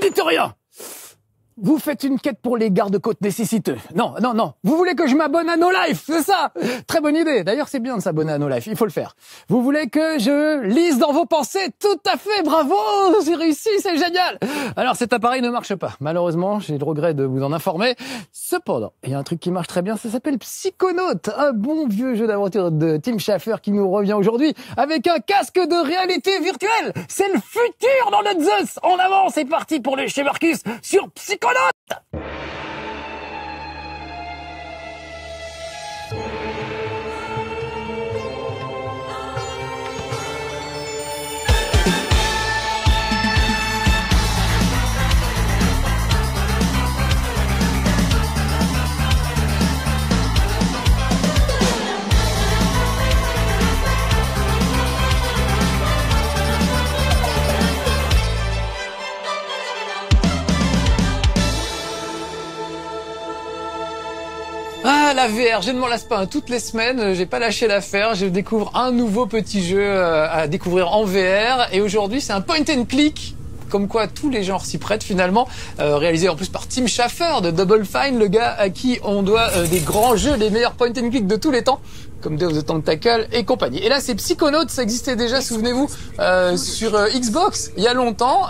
dites rien. Vous faites une quête pour les gardes-côtes nécessiteux. Non. Vous voulez que je m'abonne à No Life, c'est ça? Très bonne idée. D'ailleurs, c'est bien de s'abonner à No Life, il faut le faire. Vous voulez que je lise dans vos pensées? Tout à fait, bravo, j'ai réussi, c'est génial. Alors, cet appareil ne marche pas. Malheureusement, j'ai le regret de vous en informer. Cependant, il y a un truc qui marche très bien, ça s'appelle Psychonaut, un bon vieux jeu d'aventure de Tim Schafer qui nous revient aujourd'hui avec un casque de réalité virtuelle. C'est le futur dans notre Zeus. En avant, c'est parti pour le chez Marcus sur Psychonaut. Ah, la VR, je ne m'en lasse pas. Toutes les semaines, j'ai pas lâché l'affaire. Je découvre un nouveau petit jeu à découvrir en VR. Et aujourd'hui, c'est un point and click. Comme quoi, tous les genres s'y prêtent finalement. Réalisé en plus par Tim Schafer de Double Fine, le gars à qui on doit des grands jeux, les meilleurs point and click de tous les temps, comme Day of the Tentacle et compagnie. Et là, c'est Psychonaut, ça existait déjà, souvenez-vous, sur Xbox il y a longtemps.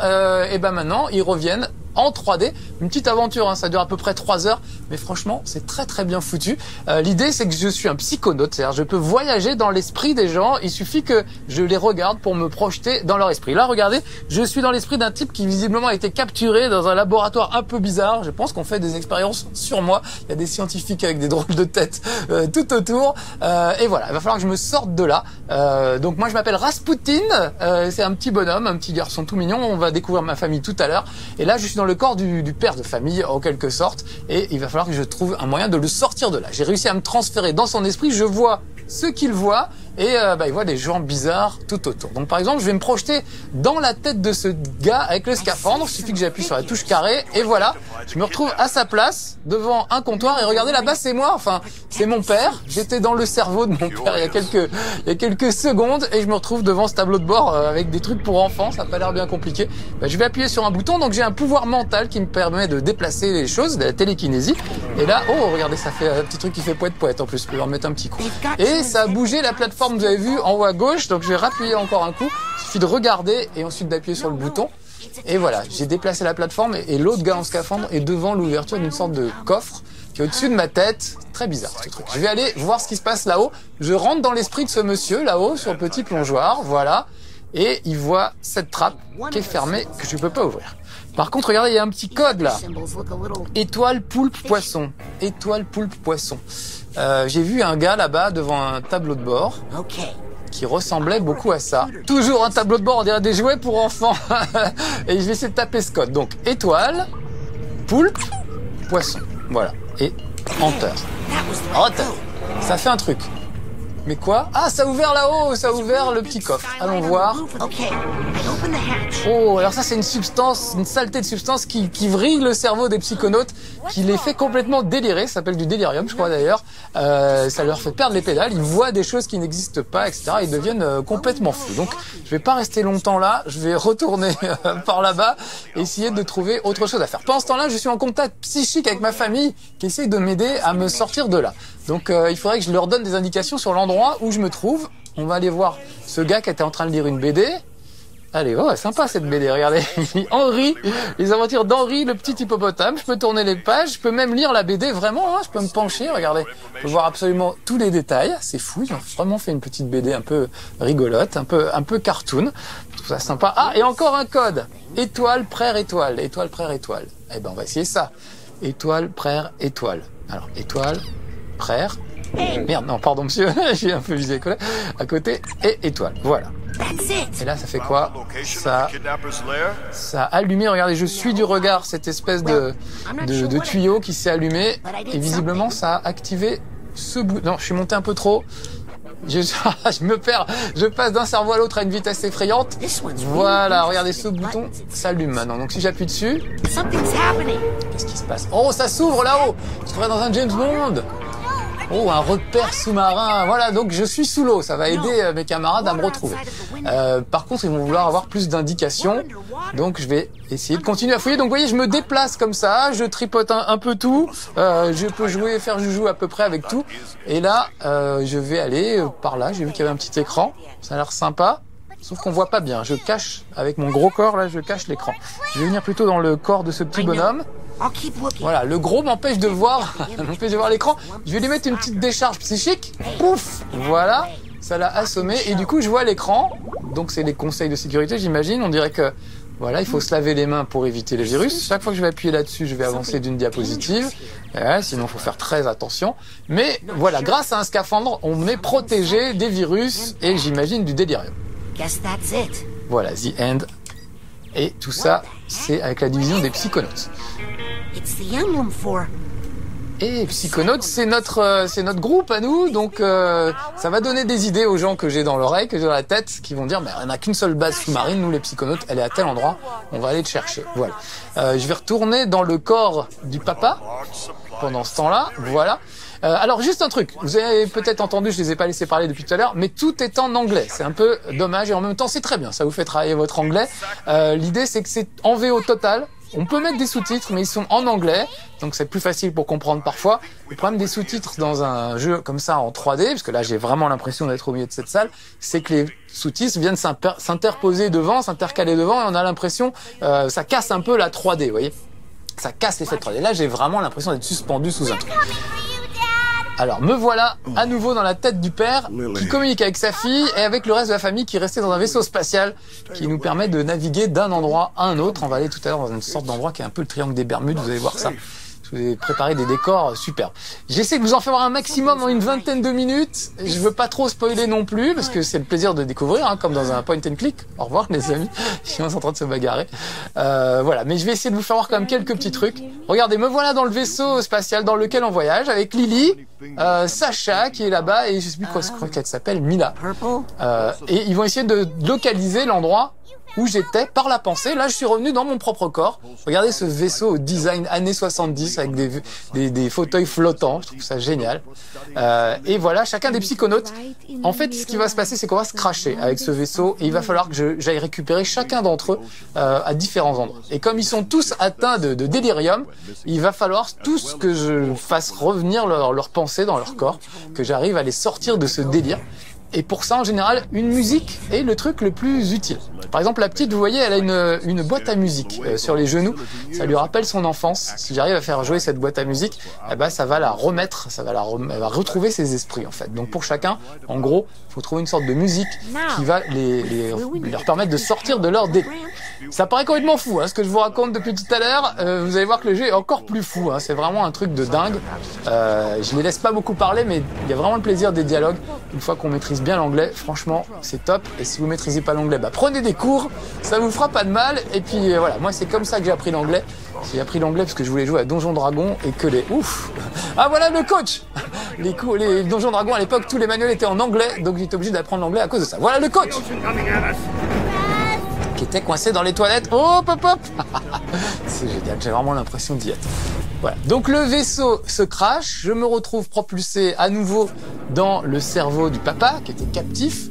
Et ben maintenant, ils reviennent en 3D, une petite aventure, hein, ça dure à peu près 3 heures, mais franchement, c'est très très bien foutu. L'idée, c'est que je suis un psychonaute, c'est-à-dire je peux voyager dans l'esprit des gens, il suffit que je les regarde pour me projeter dans leur esprit. Là, regardez, je suis dans l'esprit d'un type qui visiblement a été capturé dans un laboratoire un peu bizarre. Je pense qu'on fait des expériences sur moi. Il y a des scientifiques avec des drôles de têtes tout autour. Et voilà, il va falloir que je me sorte de là. Donc moi, je m'appelle Rasputin, c'est un petit bonhomme, un petit garçon tout mignon. On va découvrir ma famille tout à l'heure. Et là, je suis dans le corps du père de famille en quelque sorte, et il va falloir que je trouve un moyen de le sortir de là. J'ai réussi à me transférer dans son esprit, je vois ce qu'il voit, et il voit des gens bizarres tout autour. Donc par exemple, je vais me projeter dans la tête de ce gars avec le scaphandre, il suffit que j'appuie sur la touche carré, et voilà, je me retrouve à sa place, devant un comptoir, et regardez là-bas, c'est moi, enfin, c'est mon père, j'étais dans le cerveau de mon père il y a quelques secondes, et je me retrouve devant ce tableau de bord avec des trucs pour enfants, ça n'a pas l'air bien compliqué. Je vais appuyer sur un bouton, donc j'ai un pouvoir mental qui me permet de déplacer les choses, de la télékinésie, et là, oh, regardez, ça fait un petit truc qui fait poète en plus, je peux leur mettre un petit coup. Et ça a bougé la plateforme, vous avez vu, en haut à gauche, donc je vais rappuyer encore un coup, il suffit de regarder et ensuite d'appuyer sur le bouton. Et voilà, j'ai déplacé la plateforme et l'autre gars en scaphandre est devant l'ouverture d'une sorte de coffre qui est au-dessus de ma tête. Très bizarre ce truc. Je vais aller voir ce qui se passe là-haut. Je rentre dans l'esprit de ce monsieur là-haut sur le petit plongeoir, voilà. Et il voit cette trappe qui est fermée, que je ne peux pas ouvrir. Par contre, regardez, il y a un petit code là. Étoile, poulpe, poisson. Étoile, poulpe, poisson. J'ai vu un gars là-bas devant un tableau de bord qui ressemblait beaucoup à ça. Toujours un tableau de bord, on dirait des jouets pour enfants. Et je vais essayer de taper ce code. Donc, étoile, poulpe, poisson. Voilà. Et enter. Enter. Ça fait un truc. Mais quoi? Ah, ça a ouvert là-haut, ça a ouvert le petit coffre. Allons voir. Oh, alors ça c'est une substance, une saleté de substance qui vrille le cerveau des psychonautes, qui les fait complètement délirer, ça s'appelle du délirium je crois d'ailleurs. Ça leur fait perdre les pédales, ils voient des choses qui n'existent pas, etc. Ils deviennent complètement fous. Donc je vais pas rester longtemps là, je vais retourner par là-bas, essayer de trouver autre chose à faire. Pendant ce temps-là, je suis en contact psychique avec ma famille qui essaye de m'aider à me sortir de là. Donc il faudrait que je leur donne des indications sur l'endroit où je me trouve. On va aller voir ce gars qui était en train de lire une BD. Allez, oh, sympa cette BD, regardez. Henri, les aventures d'Henri, le petit hippopotame. Je peux tourner les pages, je peux même lire la BD vraiment, hein, je peux me pencher, regardez. Je peux voir absolument tous les détails, c'est fou, ils ont vraiment fait une petite BD un peu rigolote, un peu cartoon. Je trouve ça sympa. Ah, et encore un code. Étoile, prère, étoile. Étoile, prère, étoile. Eh ben, on va essayer ça. Étoile, prère, étoile. Alors, étoile, prère. Merde, non, pardon monsieur, j'ai un peu visé à côté. Et étoile, voilà. Et là, ça fait quoi? Ça a allumé, regardez, je suis du regard cette espèce de tuyau qui s'est allumé. Et visiblement, ça a activé ce bout. Non, je suis monté un peu trop. Je me perds, je passe d'un cerveau à l'autre à une vitesse effrayante. Voilà, regardez, ce bouton s'allume maintenant. Donc si j'appuie dessus, qu'est-ce qui se passe? Oh, ça s'ouvre là-haut. Je serais dans un James Bond. Oh, un repère sous-marin. Voilà, donc je suis sous l'eau. Ça va aider mes camarades à me retrouver. Par contre, ils vont vouloir avoir plus d'indications. Donc, je vais essayer de continuer à fouiller. Donc, vous voyez, je me déplace comme ça. Je tripote un peu tout. Je peux jouer, faire joujou à peu près avec tout. Et là, je vais aller par là. J'ai vu qu'il y avait un petit écran. Ça a l'air sympa. Sauf qu'on voit pas bien. Je cache, avec mon gros corps, là, je cache l'écran. Je vais venir plutôt dans le corps de ce petit bonhomme. Voilà, le gros m'empêche de voir, l'écran. Je vais lui mettre une petite décharge psychique. Pouf, voilà, ça l'a assommé. Et du coup, je vois l'écran. Donc, c'est les conseils de sécurité, j'imagine. On dirait que, voilà, il faut se laver les mains pour éviter les virus. Chaque fois que je vais appuyer là-dessus, je vais avancer d'une diapositive. Sinon, il faut faire très attention. Mais voilà, grâce à un scaphandre, on est protégé des virus et, j'imagine, du délirium. Voilà, the end. Et tout ça, c'est avec la division des psychonautes. Et Psychonautes, c'est notre groupe à nous, donc ça va donner des idées aux gens que j'ai dans l'oreille, que j'ai dans la tête, qui vont dire, mais on n'a qu'une seule base sous-marine, nous les Psychonautes, elle est à tel endroit, on va aller le chercher. Voilà. Je vais retourner dans le corps du papa pendant ce temps-là, voilà. Alors juste un truc, vous avez peut-être entendu, je les ai pas laissé parler depuis tout à l'heure, mais tout est en anglais. C'est un peu dommage et en même temps c'est très bien, ça vous fait travailler votre anglais. L'idée c'est que c'est en VO total. On peut mettre des sous-titres, mais ils sont en anglais, donc c'est plus facile pour comprendre parfois. Le problème des sous-titres dans un jeu comme ça en 3D, parce que là j'ai vraiment l'impression d'être au milieu de cette salle, c'est que les sous-titres viennent s'interposer devant, s'intercaler devant, et on a l'impression, ça casse un peu la 3D, vous voyez. Ça casse l'effet de 3D. Là j'ai vraiment l'impression d'être suspendu sous un truc. Alors, me voilà à nouveau dans la tête du père qui communique avec sa fille et avec le reste de la famille qui est resté dans un vaisseau spatial qui nous permet de naviguer d'un endroit à un autre. On va aller tout à l'heure dans une sorte d'endroit qui est un peu le triangle des Bermudes, vous allez voir ça. Je vous ai préparé des décors superbes. J'essaie de vous en faire un maximum en une vingtaine de minutes. Je veux pas trop spoiler non plus, parce que c'est le plaisir de découvrir, hein, comme dans un point and click. Au revoir les amis, je suis en train de se bagarrer. Voilà, mais je vais essayer de vous faire voir quand même quelques petits trucs. Regardez, me voilà dans le vaisseau spatial dans lequel on voyage, avec Lily, Sacha qui est là-bas, et je sais plus quoi, je crois qu'elle s'appelle Mila. Et ils vont essayer de localiser l'endroit où j'étais par la pensée. Là, je suis revenu dans mon propre corps. Regardez ce vaisseau au design années 70 avec des fauteuils flottants. Je trouve ça génial. Et voilà, chacun des psychonautes. En fait, ce qui va se passer, c'est qu'on va se crasher avec ce vaisseau et il va falloir que j'aille récupérer chacun d'entre eux à différents endroits. Et comme ils sont tous atteints de délirium, il va falloir tous que je fasse revenir leur pensée dans leur corps, que j'arrive à les sortir de ce délire. Et pour ça, en général, une musique est le truc le plus utile. Par exemple, la petite, vous voyez, elle a une boîte à musique sur les genoux. Ça lui rappelle son enfance. Si j'arrive à faire jouer cette boîte à musique, eh ben, ça va la remettre, elle va retrouver ses esprits, en fait. Donc, pour chacun, en gros, il faut trouver une sorte de musique qui va leur permettre de sortir de leur délire. Ça paraît complètement fou, hein, ce que je vous raconte depuis tout à l'heure. Vous allez voir que le jeu est encore plus fou, hein. C'est vraiment un truc de dingue. Je les laisse pas beaucoup parler, mais il y a vraiment le plaisir des dialogues. Une fois qu'on maîtrise bien l'anglais, franchement, c'est top. Et si vous maîtrisez pas l'anglais, bah, prenez des cours, ça vous fera pas de mal. Et puis voilà, moi c'est comme ça que j'ai appris l'anglais. J'ai appris l'anglais parce que je voulais jouer à Donjons Dragons et que Ah voilà le coach. Les Donjons Dragons à l'époque, tous les manuels étaient en anglais, donc j'étais obligé d'apprendre l'anglais à cause de ça. Voilà le coach qui était coincé dans les toilettes. Oh, hop, hop. C'est génial, j'ai vraiment l'impression d'y être. Voilà. Donc le vaisseau se crache, je me retrouve propulsé à nouveau dans le cerveau du papa qui était captif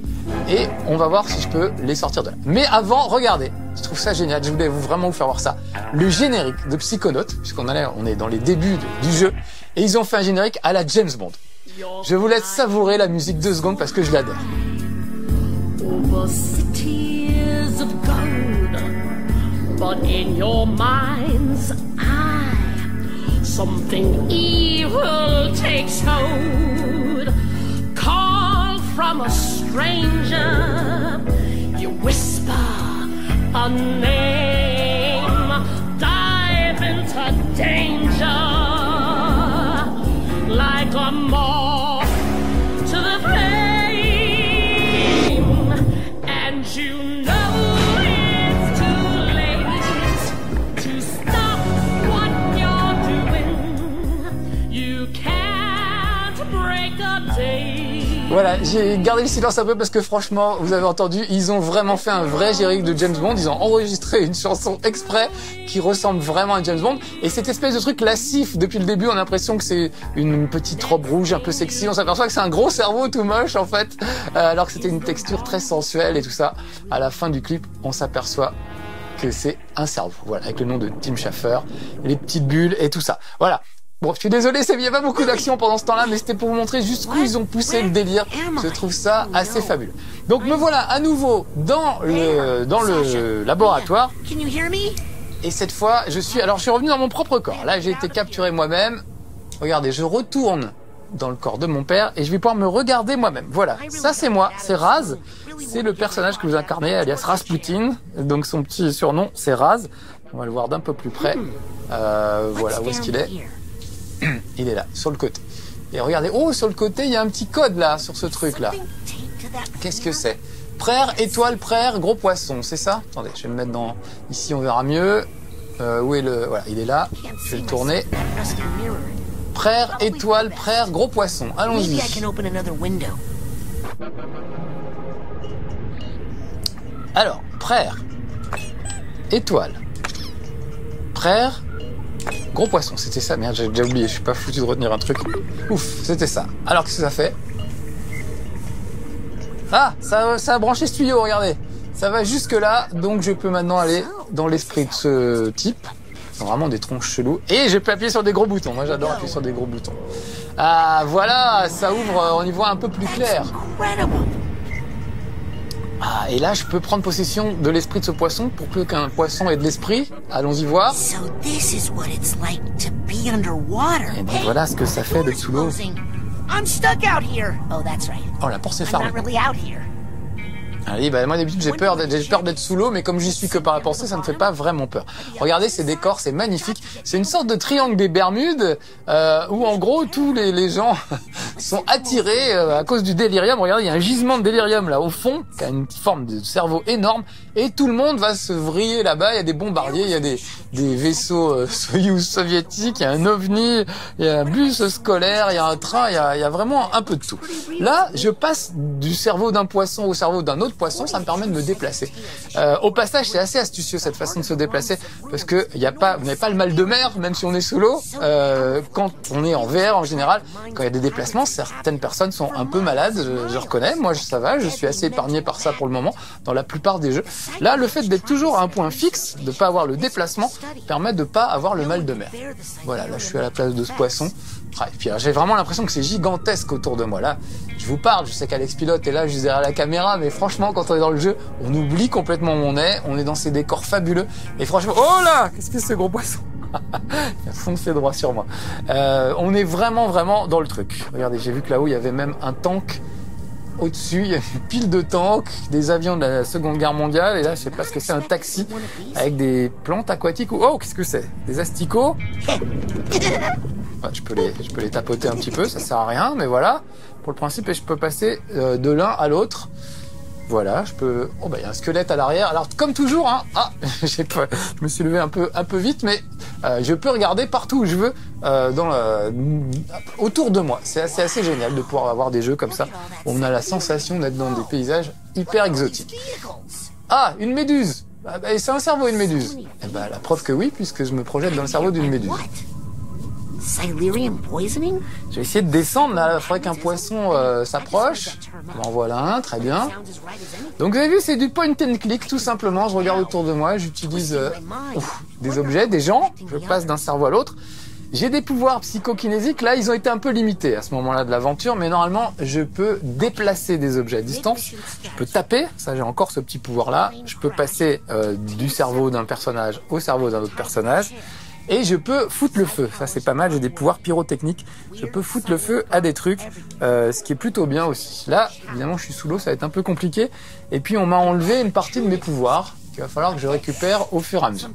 et on va voir si je peux les sortir de là. Mais avant, regardez, je trouve ça génial, je voulais vraiment vous faire voir ça. Le générique de Psychonautes, puisqu'on est dans les débuts du jeu, et ils ont fait un générique à la James Bond. Je vous laisse savourer la musique 2 secondes parce que je l'adore. Of gold, but in your mind's eye, something evil takes hold. Call from a stranger, you whisper a name, dive into danger like a moth to the flame, and you know Voilà, j'ai gardé le silence un peu parce que franchement, vous avez entendu, ils ont vraiment fait un vrai générique de James Bond. Ils ont enregistré une chanson exprès qui ressemble vraiment à James Bond. Et cette espèce de truc lassif, depuis le début, on a l'impression que c'est une petite robe rouge un peu sexy. On s'aperçoit que c'est un gros cerveau tout moche en fait, alors que c'était une texture très sensuelle et tout ça. À la fin du clip, on s'aperçoit que c'est un cerveau, voilà, avec le nom de Tim Schafer, les petites bulles et tout ça. Voilà. Bon, je suis désolé, il n'y a pas beaucoup d'action pendant ce temps-là, mais c'était pour vous montrer jusqu'où ils ont poussé le délire. Je trouve ça assez fabuleux. Donc me voilà à nouveau dans le laboratoire. Et cette fois, je suis revenu dans mon propre corps. Là, j'ai été capturé moi-même. Regardez, je retourne dans le corps de mon père et je vais pouvoir me regarder moi-même. Voilà, ça c'est moi, c'est Raz. C'est le personnage que vous incarnez, alias Rasputin. Donc son petit surnom, c'est Raz. On va le voir d'un peu plus près. Voilà, où est-ce qu'il est ? Il est là, sur le côté. Et regardez, oh, sur le côté, il y a un petit code là, sur ce truc-là. Qu'est-ce que c'est ? Prère, étoile, prère, gros poisson, c'est ça ? Attendez, je vais me mettre dans... Ici, on verra mieux. Où est le... Voilà, il est là. Je vais le tourner. Prère, étoile, prère, gros poisson. Allons-y. Alors, prère, étoile, prère, gros poisson, c'était ça. Merde, j'ai déjà oublié, je suis pas foutu de retenir un truc. Ouf, c'était ça. Alors, qu'est-ce que ça fait ? Ah, ça a branché ce tuyau, regardez. Ça va jusque là, donc je peux maintenant aller dans l'esprit de ce type. C'est vraiment des tronches chelous. Et je peux appuyer sur des gros boutons. Moi, j'adore appuyer sur des gros boutons. Ah, voilà, ça ouvre, on y voit un peu plus clair. Ah, et là, je peux prendre possession de l'esprit de ce poisson pour peu qu'un poisson ait de l'esprit. Allons-y voir. Et donc, voilà ce que ça fait d'être sous l'eau. Oh, la porte s'est fermée. Allez, bah, moi d'habitude j'ai peur d'être sous l'eau, mais comme j'y suis que par la pensée, ça ne fait pas vraiment peur. Regardez ces décors, c'est magnifique. C'est une sorte de triangle des Bermudes où en gros tous les gens sont attirés à cause du délirium. Regardez, il y a un gisement de délirium là au fond, qui a une forme de cerveau énorme, et tout le monde va se vriller là-bas. Il y a des bombardiers, il y a des vaisseaux Soyouz soviétiques, il y a un ovni, il y a un bus scolaire, il y a un train, il y a vraiment un peu de tout. Là, je passe du cerveau d'un poisson au cerveau d'un autre poisson, ça me permet de me déplacer. Au passage, c'est assez astucieux cette façon de se déplacer parce que vous n'avez pas le mal de mer, même si on est sous l'eau. Quand on est en VR en général, quand il y a des déplacements, certaines personnes sont un peu malades, je reconnais. Moi, ça va, je suis assez épargné par ça pour le moment dans la plupart des jeux. Là, le fait d'être toujours à un point fixe, de pas avoir le déplacement, permet de pas avoir le mal de mer. Voilà, là, je suis à la place de ce poisson. Et puis j'ai vraiment l'impression que c'est gigantesque autour de moi. Là, je vous parle, je sais qu'Alex Pilote est là juste derrière la caméra, mais franchement, quand on est dans le jeu, on oublie complètement où on est dans ces décors fabuleux. Et franchement, oh là, qu'est-ce que c'est ce gros poisson? Il a foncé droit sur moi. On est vraiment dans le truc. Regardez, j'ai vu que là-haut, il y avait même un tank au-dessus, il y a une pile de tanks, des avions de la Seconde Guerre mondiale, et là, je sais pas ce que c'est, un taxi avec des plantes aquatiques ou... Oh, qu'est-ce que c'est? Des asticots? Je peux les tapoter un petit peu, ça sert à rien, mais voilà, pour le principe, et je peux passer de l'un à l'autre. Voilà, je peux... Oh, bah, il y a un squelette à l'arrière. Alors, comme toujours, hein, je me suis levé un peu vite, mais je peux regarder partout où je veux, autour de moi. C'est assez génial de pouvoir avoir des jeux comme ça, où on a la sensation d'être dans des paysages hyper exotiques. Ah, une méduse! C'est un cerveau, une méduse. Eh ben, la preuve que oui, puisque je me projette dans le cerveau d'une méduse. Silurian poisoning? Je vais essayer de descendre, là, il faudrait qu'un poisson s'approche. En voilà un, très bien. Donc vous avez vu, c'est du point and click, tout simplement. Je regarde autour de moi, j'utilise des objets, des gens, je passe d'un cerveau à l'autre. J'ai des pouvoirs psychokinésiques, là ils ont été un peu limités à ce moment-là de l'aventure, mais normalement je peux déplacer des objets à distance, je peux taper, ça j'ai encore ce petit pouvoir-là, je peux passer du cerveau d'un personnage au cerveau d'un autre personnage. Et je peux foutre le feu, ça c'est pas mal, j'ai des pouvoirs pyrotechniques, je peux foutre le feu à des trucs, ce qui est plutôt bien aussi. Là, évidemment je suis sous l'eau, ça va être un peu compliqué, et puis on m'a enlevé une partie de mes pouvoirs, qu'il va falloir que je récupère au fur et à mesure.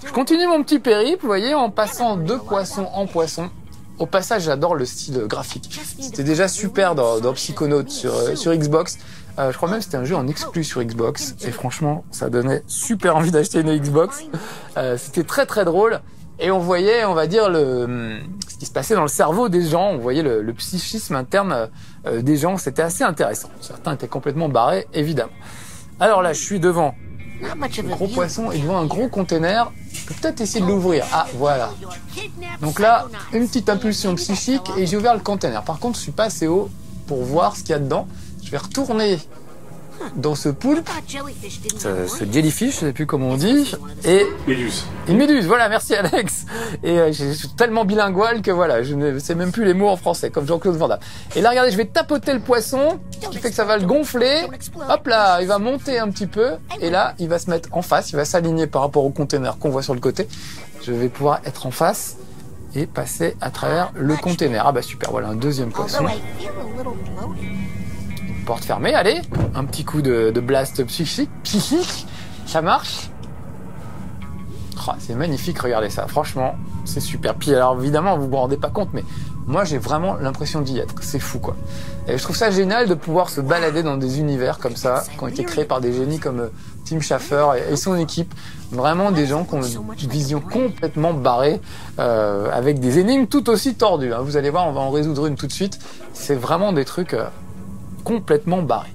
Je continue mon petit périple, vous voyez, en passant de poisson en poisson. Au passage, j'adore le style graphique. C'était déjà super dans Psychonauts sur Xbox. Je crois même que c'était un jeu en exclu sur Xbox, et franchement, ça donnait super envie d'acheter une Xbox. C'était très drôle. et on voyait, on va dire, ce qui se passait dans le cerveau des gens. On voyait le psychisme interne des gens. C'était assez intéressant. Certains étaient complètement barrés, évidemment. Alors là, je suis devant un gros poisson et devant un gros container. Je peux peut-être essayer de l'ouvrir. Ah, voilà. Donc là, une petite impulsion psychique et j'ai ouvert le container. Par contre, je suis pas assez haut pour voir ce qu'il y a dedans. Je vais retourner dans ce poulpe, ce jellyfish, je sais plus comment on dit, et Méduse. une méduse. Voilà, merci Alex. Et je suis tellement bilingual que voilà, je ne sais même plus les mots en français, comme Jean-Claude Van Damme. Et là, regardez, je vais tapoter le poisson, ce qui fait que ça va le gonfler. Hop là, il va monter un petit peu, et là, il va se mettre en face, il va s'aligner par rapport au container qu'on voit sur le côté. Je vais pouvoir être en face et passer à travers le container. Ah bah super, voilà un deuxième poisson. Porte fermée, allez, un petit coup de blast psychique, ça marche. Oh, c'est magnifique, regardez ça, franchement, c'est super. Puis alors évidemment, vous vous rendez pas compte, mais moi j'ai vraiment l'impression d'y être, c'est fou quoi. Et je trouve ça génial de pouvoir se balader dans des univers comme ça, qui ont été créés par des génies comme Tim Schafer et son équipe. Vraiment des gens qui ont une vision complètement barrée, avec des énigmes tout aussi tordues. Hein. Vous allez voir, on va en résoudre une tout de suite. C'est vraiment des trucs... complètement barré.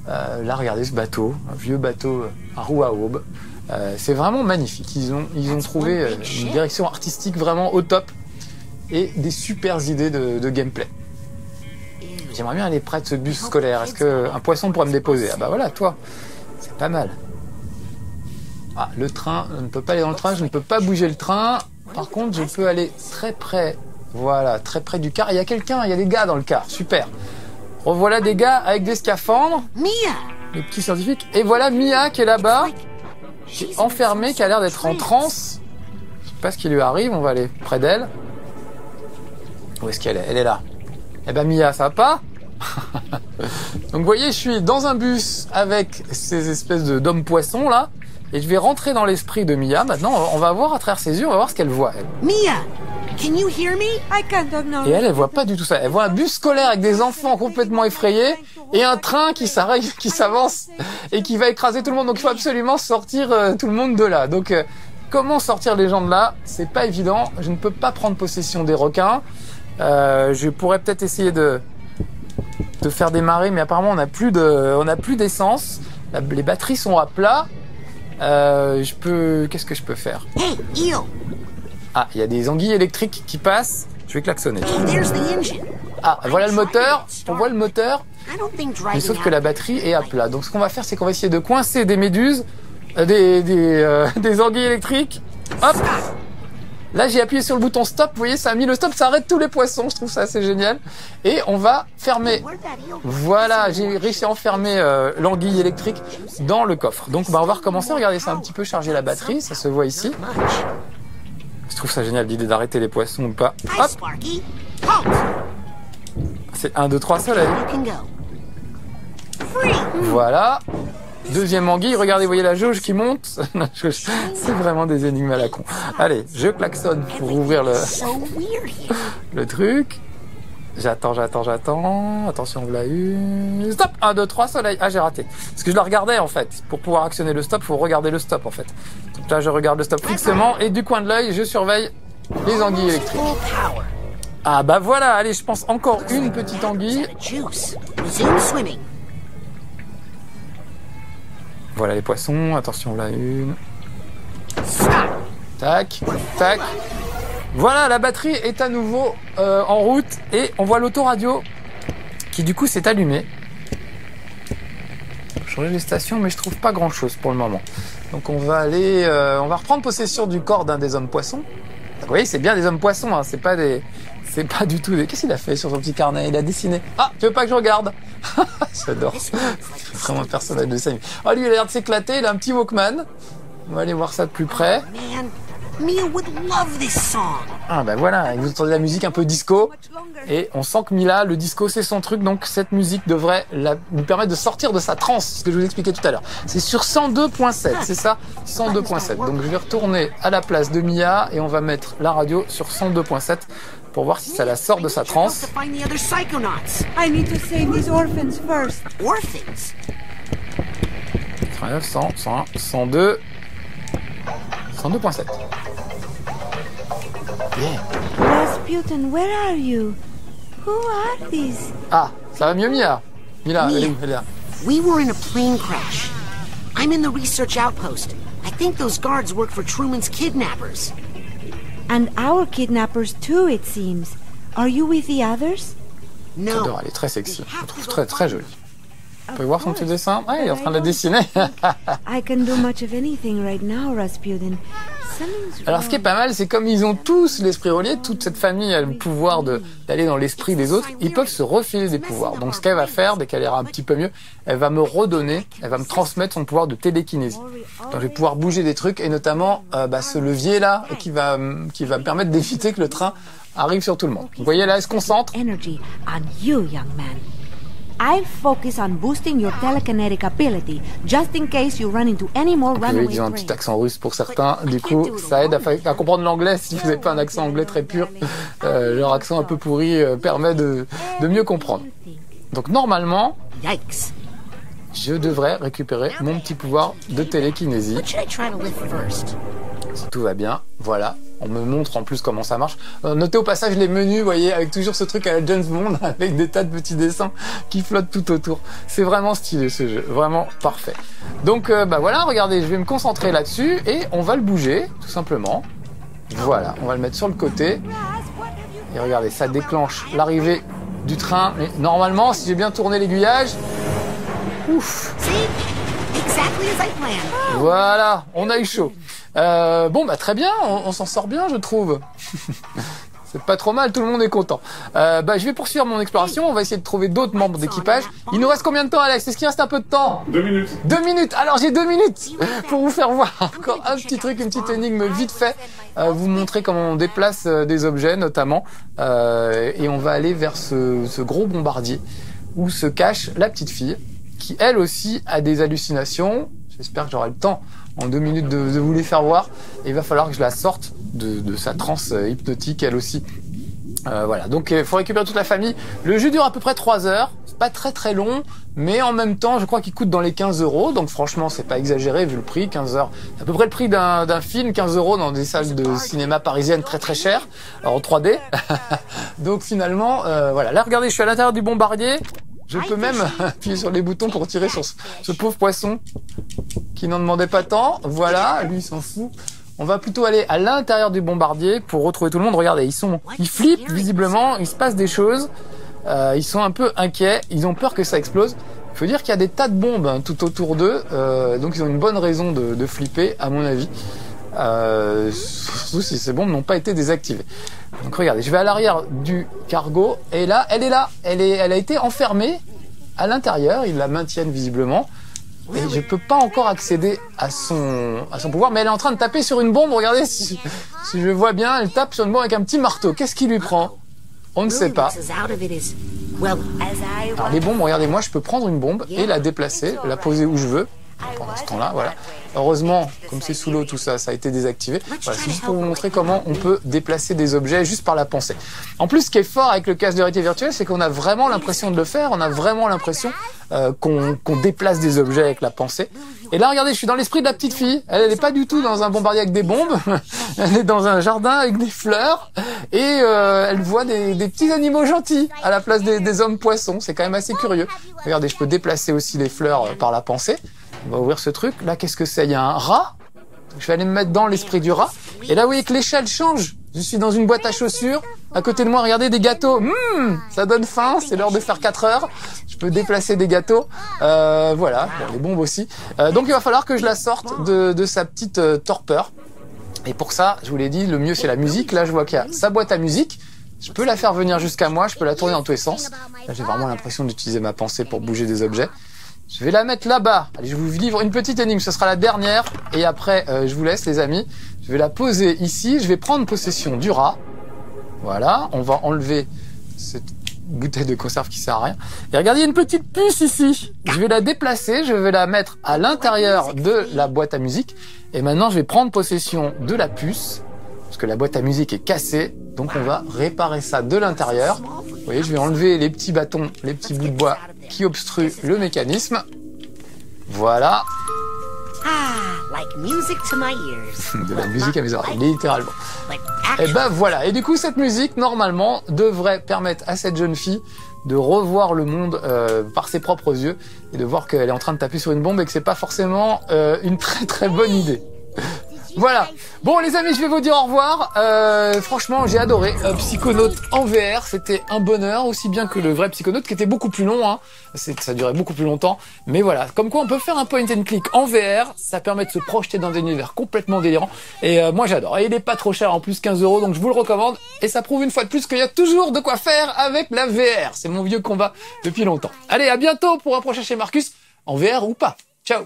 Là, regardez ce bateau, un vieux bateau à roue à aube. C'est vraiment magnifique. Ils ont trouvé une direction artistique vraiment au top et des super idées de gameplay. J'aimerais bien aller près de ce bus scolaire. Est-ce qu'un poisson pourrait me déposer? Ah bah voilà, toi. C'est pas mal. Ah, le train, je ne peux pas aller dans le train, je ne peux pas bouger le train. Par contre, je peux aller très près, voilà, très près du car. Il y a quelqu'un, il y a des gars dans le car. Super. Revoilà des gars avec des scaphandres, les petits scientifiques. Et voilà Mia qui est là-bas, qui est enfermée, qui a l'air d'être en transe. Je sais pas ce qui lui arrive, on va aller près d'elle. Où est-ce qu'elle est? Elle est là. Eh ben Mia, ça va pas? Donc vous voyez, je suis dans un bus avec ces espèces d'hommes poissons là, et je vais rentrer dans l'esprit de Mia. Maintenant, on va voir à travers ses yeux, on va voir ce qu'elle voit. Elle. Mia! Can you hear me? I can't know. Et elle voit pas du tout ça. Elle voit un bus scolaire avec des enfants complètement effrayés et un train qui s'arrête, qui s'avance et qui va écraser tout le monde. Donc il faut absolument sortir tout le monde de là. Donc comment sortir les gens de là? C'est pas évident. Je ne peux pas prendre possession des requins. Je pourrais peut-être essayer de faire démarrer, mais apparemment on n'a plus d'essence. Les batteries sont à plat. Qu'est-ce que je peux faire? Hey, eel! Ah, il y a des anguilles électriques qui passent. Je vais klaxonner. Ah, voilà le moteur. On voit le moteur. Mais sauf que la batterie est à plat. Donc ce qu'on va faire, c'est qu'on va essayer de coincer des méduses, des anguilles électriques. Hop. Là, j'ai appuyé sur le bouton stop. Vous voyez, ça a mis le stop. Ça arrête tous les poissons. Je trouve ça assez génial. Et on va fermer. Voilà, j'ai réussi à enfermer l'anguille électrique dans le coffre. Donc, on va recommencer. Regardez, ça a un petit peu chargé la batterie. Ça se voit ici. Je trouve ça génial l'idée d'arrêter les poissons ou pas. Hop. C'est 1, 2, 3 soleil. Voilà. Deuxième anguille. Regardez, vous voyez la jauge qui monte. C'est vraiment des énigmes à la con. Allez, je klaxonne pour ouvrir le truc. J'attends. Attention, voilà une. Stop. 1, 2, 3 soleil. Ah, j'ai raté. Parce que je la regardais en fait. Pour pouvoir actionner le stop, il faut regarder le stop en fait. Donc là, je regarde le stop fixement et du coin de l'œil, je surveille les anguilles électriques. Ah bah voilà, allez, je pense encore une petite anguille. Voilà les poissons, attention là une. Tac, tac. Voilà, la batterie est à nouveau en route et on voit l'autoradio qui du coup s'est allumée. Je regarde les stations mais je trouve pas grand chose pour le moment. Donc on va aller, on va reprendre possession du corps d'un des hommes poissons. Vous voyez, c'est bien des hommes poissons, hein, c'est pas du tout des... Qu'est-ce qu'il a fait sur son petit carnet? Il a dessiné. Ah, tu veux pas que je regarde? J'adore. C'est vraiment un personnage de Samy. Ah, lui, il a l'air de s'éclater, il a un petit Walkman. On va aller voir ça de plus près. Mia would love this song. Ah ben voilà, vous entendez la musique un peu disco. Et on sent que Mila, le disco, c'est son truc. Donc cette musique devrait lui permettre de sortir de sa transe, ce que je vous expliquais tout à l'heure. C'est sur 102.7, c'est ça? 102.7. Donc je vais retourner à la place de Mia et on va mettre la radio sur 102.7 pour voir si ça la sort de sa transe. I need to save these orphans first. Orphans? 89, 100, 101, 102, 102.7. Yeah. Rasputin, where are you? Who are these? Ah, ça va mieux, Mia. Mila, elle est où? Elle est là. We were in a plane crash. I'm in the research outpost. I think those guards work for Truman's kidnappers. And our kidnappers too, it seems. Are you with the others? No. J'adore, elle est très sexy. Je la trouve très très jolie. Vous pouvez voir son petit dessin? Ah, il est en train de la dessiner. I can do much of anything right now, Rasputin. Something's Alors, ce qui est pas mal, c'est comme ils ont tous l'esprit relié, toute cette famille a le pouvoir d'aller dans l'esprit des autres, ils peuvent se refiler des pouvoirs. Donc, ce qu'elle va faire, dès qu'elle ira un petit peu mieux, elle va me redonner, elle va me transmettre son pouvoir de télékinésie. Donc, je vais pouvoir bouger des trucs, et notamment ce levier-là, qui va me permettre d'éviter que le train arrive sur tout le monde. Vous voyez là, elle se concentre. energy on you, young man. I'll focus on boosting your telekinetic ability, just in case you run into any more Oui, runaway ils ont un trains. petit accent russe pour certains. Du coup, ça aide à comprendre l'anglais. Si vous n'avez pas un accent anglais très pur, leur accent un peu pourri permet de mieux comprendre. Donc normalement, Yikes. je devrais récupérer mon petit pouvoir de télékinésie. What should I try to lift first? Si tout va bien, voilà. On me montre en plus comment ça marche. Notez au passage les menus, vous voyez, avec toujours ce truc à la James Bond, avec des tas de petits dessins qui flottent tout autour. C'est vraiment stylé ce jeu, vraiment parfait. Donc voilà, regardez, je vais me concentrer là-dessus et on va le bouger, tout simplement. Voilà, on va le mettre sur le côté. Et regardez, ça déclenche l'arrivée du train. Mais normalement, si j'ai bien tourné l'aiguillage, ouf. See? Exactly as I planned. Voilà, on a eu chaud. Très bien, on s'en sort bien, je trouve. C'est pas trop mal, tout le monde est content. Je vais poursuivre mon exploration, on va essayer de trouver d'autres membres d'équipage. Il nous reste combien de temps, Alex? Est-ce qu'il reste un peu de temps? 2 minutes. 2 minutes. Alors j'ai 2 minutes pour vous faire voir encore un petit truc, une petite énigme vite fait. Vous montrer comment on déplace des objets notamment. Et on va aller vers ce gros bombardier où se cache la petite fille qui elle aussi a des hallucinations. J'espère que j'aurai le temps en 2 minutes de vous les faire voir. Et il va falloir que je la sorte de sa transe hypnotique elle aussi. Voilà, donc il faut récupérer toute la famille. Le jeu dure à peu près 3 heures. C'est pas très très long, mais en même temps, je crois qu'il coûte dans les 15 €. Donc franchement, c'est pas exagéré vu le prix. 15 heures, c'est à peu près le prix d'un film. 15 € dans des salles de cinéma parisiennes très très chères, en 3D. Donc finalement, voilà. Là, regardez, je suis à l'intérieur du bombardier. Je peux même appuyer sur les boutons pour tirer sur ce pauvre poisson qui n'en demandait pas tant. Voilà, lui il s'en fout. On va plutôt aller à l'intérieur du bombardier pour retrouver tout le monde. Regardez, ils flippent visiblement, il se passe des choses. Ils sont un peu inquiets, ils ont peur que ça explose. Il faut dire qu'il y a des tas de bombes tout autour d'eux, donc ils ont une bonne raison de flipper, à mon avis. Surtout si ces bombes n'ont pas été désactivées. Donc regardez, je vais à l'arrière du cargo et là, elle est là. Elle a été enfermée à l'intérieur. Ils la maintiennent visiblement. Et je peux pas encore accéder à son pouvoir, mais elle est en train de taper sur une bombe. Regardez, si je vois bien, elle tape sur une bombe avec un petit marteau. Qu'est-ce qui lui prend? On ne sait pas. Alors les bombes, regardez, moi je peux prendre une bombe et la déplacer, la poser où je veux. Pendant ce temps-là, voilà. Heureusement, comme c'est sous l'eau, tout ça, ça a été désactivé. Voilà, c'est juste pour vous montrer comment on peut déplacer des objets juste par la pensée. En plus, ce qui est fort avec le casque de réalité virtuelle, c'est qu'on a vraiment l'impression de le faire. On a vraiment l'impression qu'on déplace des objets avec la pensée. Et là, regardez, je suis dans l'esprit de la petite fille. Elle n'est pas du tout dans un bombardier avec des bombes. Elle est dans un jardin avec des fleurs. Et elle voit des petits animaux gentils à la place des hommes poissons. C'est quand même assez curieux. Regardez, je peux déplacer aussi les fleurs par la pensée. On va ouvrir ce truc. Là, qu'est-ce que c'est? Il y a un rat. Je vais aller me mettre dans l'esprit du rat. Et là, vous voyez que l'échelle change. Je suis dans une boîte à chaussures. À côté de moi, regardez des gâteaux. Ça donne faim. C'est l'heure de faire 4 heures. Je peux déplacer des gâteaux. Voilà. Bon, les bombes aussi. Donc, il va falloir que je la sorte de sa petite torpeur. Et pour ça, je vous l'ai dit, le mieux, c'est la musique. Là, je vois qu'il y a sa boîte à musique. Je peux la faire venir jusqu'à moi. Je peux la tourner dans tous les sens. Là, j'ai vraiment l'impression d'utiliser ma pensée pour bouger des objets. Je vais la mettre là-bas. Allez, je vous livre une petite énigme. Ce sera la dernière. Et après, je vous laisse, les amis. Je vais la poser ici. Je vais prendre possession du rat. Voilà. On va enlever cette bouteille de conserve qui sert à rien. Et regardez, il y a une petite puce ici. Je vais la déplacer. Je vais la mettre à l'intérieur de la boîte à musique. Et maintenant, je vais prendre possession de la puce. Parce que la boîte à musique est cassée. Donc, on va réparer ça de l'intérieur. Vous voyez, je vais enlever les petits bâtons, les petits bouts de bois qui obstruent le mécanisme. Voilà. Ah, like music to my ears. De la musique à mes oreilles, littéralement. But Et ben voilà. Et du coup, cette musique, normalement, devrait permettre à cette jeune fille de revoir le monde par ses propres yeux et de voir qu'elle est en train de taper sur une bombe et que c'est pas forcément une très très bonne idée. Voilà. Bon les amis, je vais vous dire au revoir. Franchement, j'ai adoré Psychonautes en VR. C'était un bonheur, aussi bien que le vrai Psychonautes qui était beaucoup plus long. Hein. Ça durait beaucoup plus longtemps. Mais voilà, comme quoi on peut faire un point and click en VR. Ça permet de se projeter dans des univers complètement délirants. Et moi j'adore. Et il est pas trop cher, en plus 15 €. Donc je vous le recommande. Et ça prouve une fois de plus qu'il y a toujours de quoi faire avec la VR. C'est mon vieux combat depuis longtemps. Allez, à bientôt pour un prochain chez Marcus, en VR ou pas. Ciao.